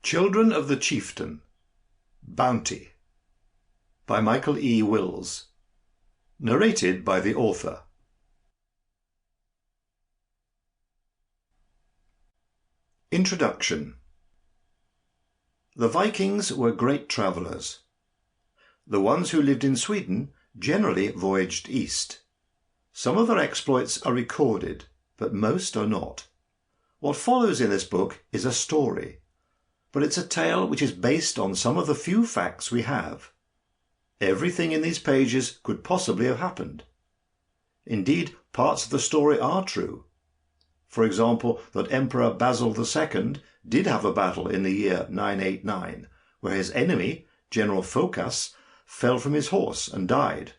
Children of the Chieftain. Bounty by Michael E. Wills. Narrated by the author. Introduction. The Vikings were great travellers. The ones who lived in Sweden generally voyaged east. Some of their exploits are recorded, but most are not. What follows in this book is a story, but it's a tale which is based on some of the few facts we have. Everything in these pages could possibly have happened. Indeed, parts of the story are true. For example, that Emperor Basil II did have a battle in the year 989, where his enemy, General Phocas, fell from his horse and died.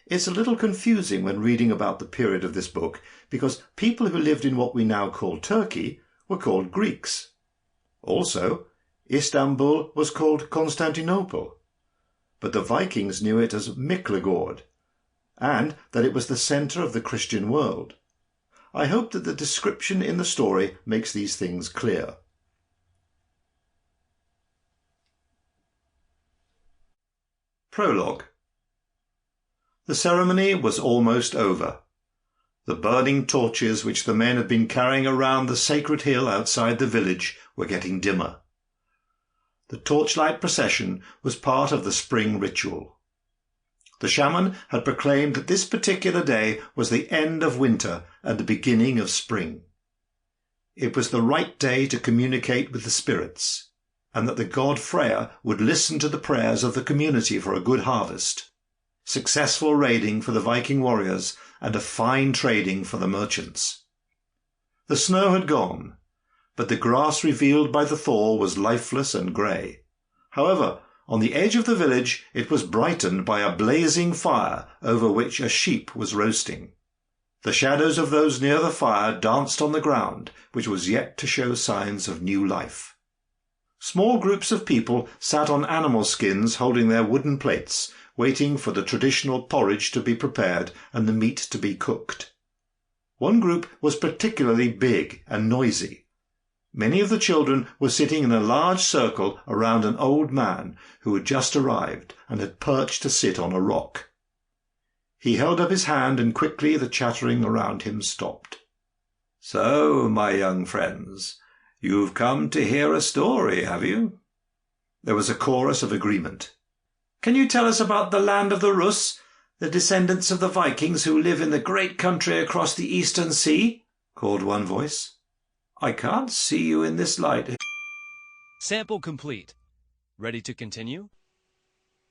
It's a little confusing when reading about the period of this book, because people who lived in what we now call Turkey were called Greeks. Also, Istanbul was called Constantinople, but the Vikings knew it as Miklagård, and that it was the centre of the Christian world. I hope that the description in the story makes these things clear. Prologue. The ceremony was almost over. The burning torches which the men had been carrying around the sacred hill outside the village were getting dimmer. The torchlight procession was part of the spring ritual. The shaman had proclaimed that this particular day was the end of winter and the beginning of spring. It was the right day to communicate with the spirits, and that the god Freya would listen to the prayers of the community for a good harvest, successful raiding for the Viking warriors, and a fine trading for the merchants. The snow had gone, but the grass revealed by the thaw was lifeless and grey. However, on the edge of the village it was brightened by a blazing fire over which a sheep was roasting. The shadows of those near the fire danced on the ground, which was yet to show signs of new life. Small groups of people sat on animal skins holding their wooden plates, waiting for the traditional porridge to be prepared and the meat to be cooked. One group was particularly big and noisy. Many of the children were sitting in a large circle around an old man who had just arrived and had perched to sit on a rock. He held up his hand, and quickly the chattering around him stopped. "So, my young friends, you've come to hear a story, have you?" There was a chorus of agreement. "Can you tell us about the land of the Rus, the descendants of the Vikings who live in the great country across the Eastern Sea?" called one voice. "I can't see you in this light." Sample complete. Ready to continue?